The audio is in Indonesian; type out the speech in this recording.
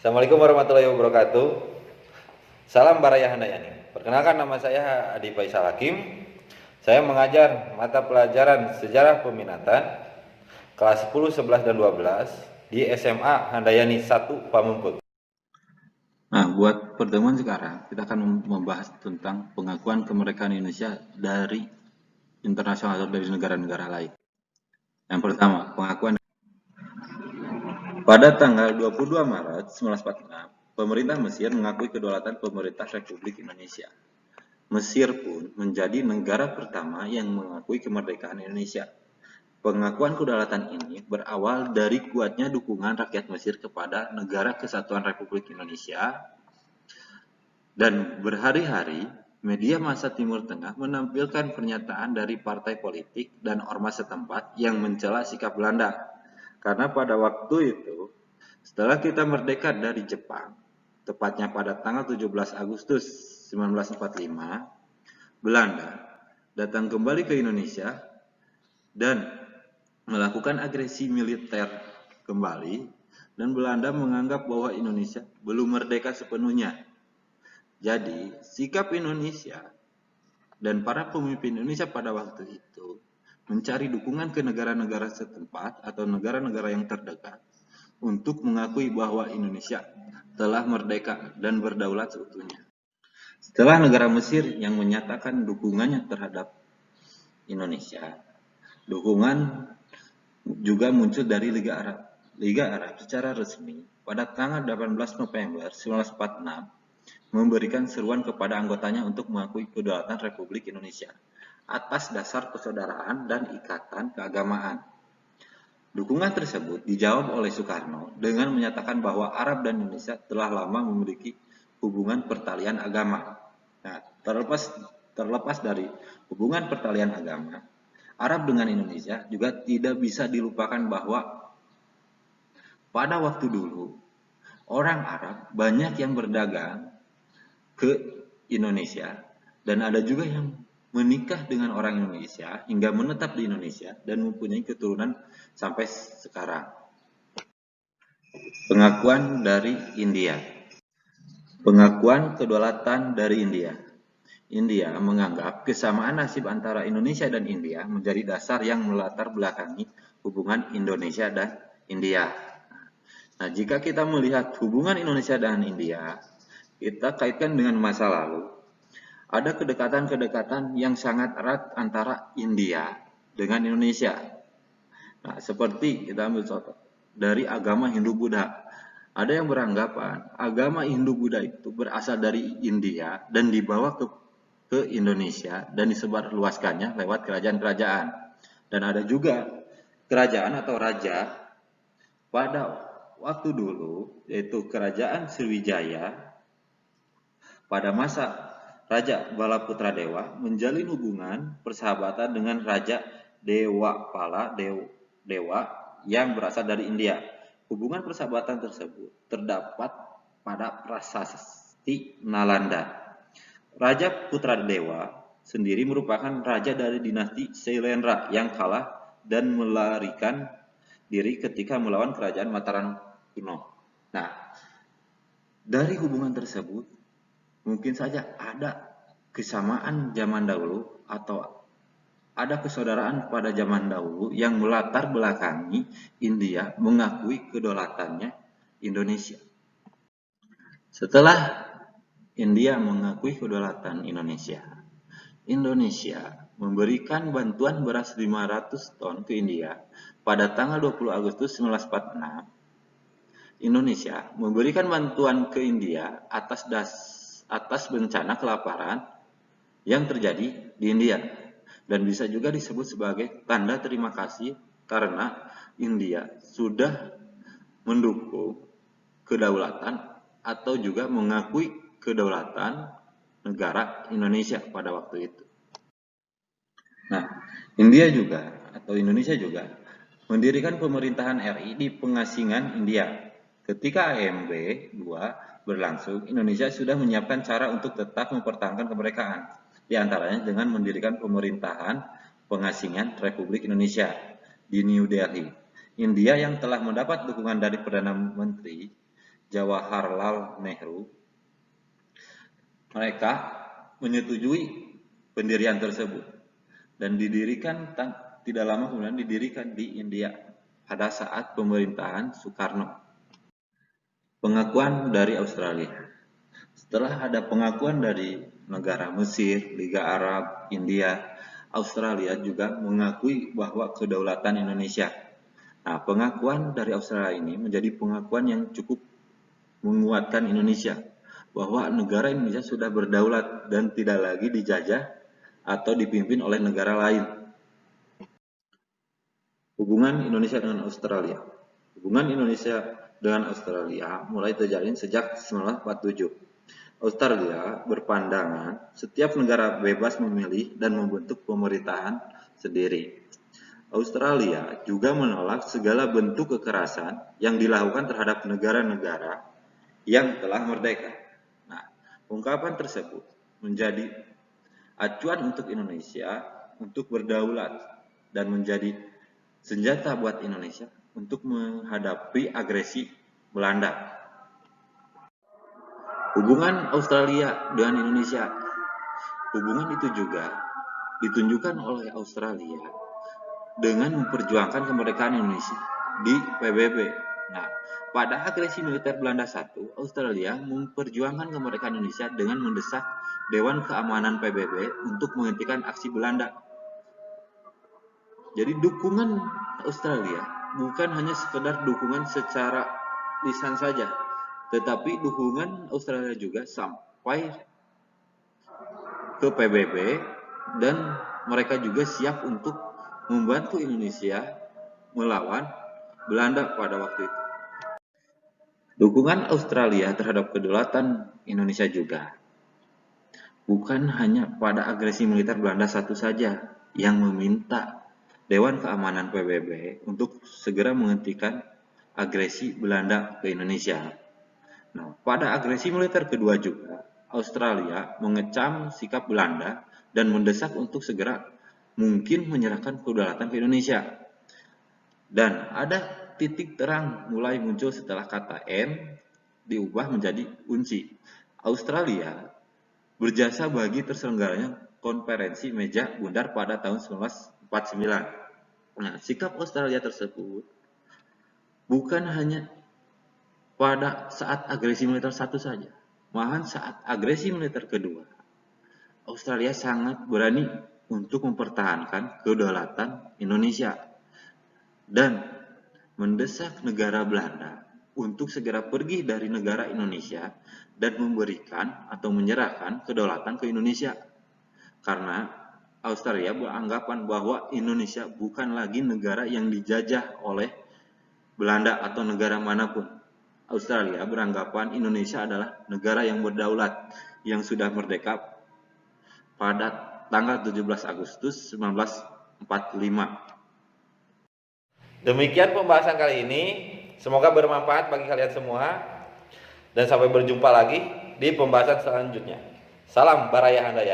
Assalamualaikum warahmatullahi wabarakatuh. Salam Baraya Handayani. Perkenalkan, nama saya Adi Faisal Hakim. Saya mengajar mata pelajaran Sejarah Peminatan kelas 10, 11, dan 12 di SMA Handayani 1 Pamengpeuk. Nah, buat pertemuan sekarang, kita akan membahas tentang pengakuan kemerdekaan Indonesia dari internasional atau dari negara-negara lain. Yang pertama, pengakuan. Pada tanggal 22 Maret 1946, pemerintah Mesir mengakui kedaulatan pemerintah Republik Indonesia. Mesir pun menjadi negara pertama yang mengakui kemerdekaan Indonesia. Pengakuan kedaulatan ini berawal dari kuatnya dukungan rakyat Mesir kepada Negara Kesatuan Republik Indonesia, dan berhari-hari media massa Timur Tengah menampilkan pernyataan dari partai politik dan ormas setempat yang mencela sikap Belanda. Karena pada waktu itu, setelah kita merdeka dari Jepang, tepatnya pada tanggal 17 Agustus 1945, Belanda datang kembali ke Indonesia dan melakukan agresi militer kembali, dan Belanda menganggap bahwa Indonesia belum merdeka sepenuhnya. Jadi, sikap Indonesia dan para pemimpin Indonesia pada waktu itu mencari dukungan ke negara-negara setempat atau negara-negara yang terdekat untuk mengakui bahwa Indonesia telah merdeka dan berdaulat seutuhnya. Setelah negara Mesir yang menyatakan dukungannya terhadap Indonesia, dukungan juga muncul dari Liga Arab. Liga Arab secara resmi pada tanggal 18 November 1946 memberikan seruan kepada anggotanya untuk mengakui kedaulatan Republik Indonesia atas dasar persaudaraan dan ikatan keagamaan. Dukungan tersebut dijawab oleh Soekarno dengan menyatakan bahwa Arab dan Indonesia telah lama memiliki hubungan pertalian agama. Nah, terlepas dari hubungan pertalian agama, Arab dengan Indonesia juga tidak bisa dilupakan bahwa pada waktu dulu orang Arab banyak yang berdagang ke Indonesia, dan ada juga yang menikah dengan orang Indonesia hingga menetap di Indonesia dan mempunyai keturunan sampai sekarang. Pengakuan dari India. Pengakuan kedaulatan dari India. India menganggap kesamaan nasib antara Indonesia dan India menjadi dasar yang melatar belakangi hubungan Indonesia dan India. Nah, jika kita melihat hubungan Indonesia dan India, kita kaitkan dengan masa lalu, ada kedekatan-kedekatan yang sangat erat antara India dengan Indonesia. Nah, seperti kita ambil contoh dari agama Hindu-Buddha. Ada yang beranggapan agama Hindu-Buddha itu berasal dari India dan dibawa ke Indonesia dan disebarluaskannya lewat kerajaan-kerajaan. Dan ada juga kerajaan atau raja pada waktu dulu, yaitu Kerajaan Sriwijaya. Pada masa Raja Balaputra Dewa menjalin hubungan persahabatan dengan Raja Dewapala Dewa yang berasal dari India. Hubungan persahabatan tersebut terdapat pada prasasti Nalanda. Raja Putra Dewa sendiri merupakan raja dari dinasti Sailendra yang kalah dan melarikan diri ketika melawan kerajaan Mataram kuno. Nah, dari hubungan tersebut mungkin saja ada kesamaan zaman dahulu atau ada persaudaraan pada zaman dahulu yang melatar belakangi India mengakui kedaulatannya Indonesia. Setelah India mengakui kedaulatan Indonesia, Indonesia memberikan bantuan beras 500 ton ke India pada tanggal 20 Agustus 1946. Indonesia memberikan bantuan ke India atas bencana kelaparan yang terjadi di India, dan bisa juga disebut sebagai tanda terima kasih karena India sudah mendukung kedaulatan atau juga mengakui kedaulatan negara Indonesia pada waktu itu. Nah, Indonesia juga mendirikan pemerintahan RI di pengasingan India. Ketika AMB 2 berlangsung, Indonesia sudah menyiapkan cara untuk tetap mempertahankan kemerdekaan, di antaranya dengan mendirikan pemerintahan pengasingan Republik Indonesia di New Delhi. India yang telah mendapat dukungan dari Perdana Menteri Jawaharlal Nehru, mereka menyetujui pendirian tersebut dan tidak lama kemudian didirikan di India pada saat pemerintahan Soekarno. Pengakuan dari Australia. Setelah ada pengakuan dari negara Mesir, Liga Arab, India, Australia juga mengakui bahwa kedaulatan Indonesia. Nah, pengakuan dari Australia ini menjadi pengakuan yang cukup menguatkan Indonesia, bahwa negara Indonesia sudah berdaulat dan tidak lagi dijajah atau dipimpin oleh negara lain. Hubungan Indonesia dengan Australia. Hubungan Indonesia dengan Australia mulai terjalin sejak 1947. Australia berpandangan setiap negara bebas memilih dan membentuk pemerintahan sendiri. Australia juga menolak segala bentuk kekerasan yang dilakukan terhadap negara-negara yang telah merdeka. Nah, ungkapan tersebut menjadi acuan untuk Indonesia untuk berdaulat dan menjadi senjata buat Indonesia untuk menghadapi agresi Belanda. Hubungan Australia dengan Indonesia. Hubungan itu juga ditunjukkan oleh Australia dengan memperjuangkan kemerdekaan Indonesia di PBB. Nah, pada agresi militer Belanda I, Australia memperjuangkan kemerdekaan Indonesia dengan mendesak Dewan Keamanan PBB untuk menghentikan aksi Belanda. Jadi dukungan Australia bukan hanya sekedar dukungan secara lisan saja, tetapi dukungan Australia juga sampai ke PBB dan mereka juga siap untuk membantu Indonesia melawan Belanda pada waktu itu. Dukungan Australia terhadap kedaulatan Indonesia juga bukan hanya pada agresi militer Belanda satu saja yang meminta Dewan Keamanan PBB untuk segera menghentikan agresi Belanda ke Indonesia. Nah, pada agresi militer kedua juga, Australia mengecam sikap Belanda dan mendesak untuk segera mungkin menyerahkan kedaulatan ke Indonesia. Dan ada titik terang mulai muncul setelah kata N diubah menjadi unci. Australia berjasa bagi terselenggaranya konferensi meja bundar pada tahun 1949. Nah, sikap Australia tersebut bukan hanya pada saat agresi militer satu saja, malahan saat agresi militer kedua, Australia sangat berani untuk mempertahankan kedaulatan Indonesia dan mendesak negara Belanda untuk segera pergi dari negara Indonesia dan memberikan atau menyerahkan kedaulatan ke Indonesia. Karena Australia beranggapan bahwa Indonesia bukan lagi negara yang dijajah oleh Belanda atau negara manapun. Australia beranggapan Indonesia adalah negara yang berdaulat yang sudah merdeka pada tanggal 17 Agustus 1945. Demikian pembahasan kali ini. Semoga bermanfaat bagi kalian semua. Dan sampai berjumpa lagi di pembahasan selanjutnya. Salam Baraya Handayani.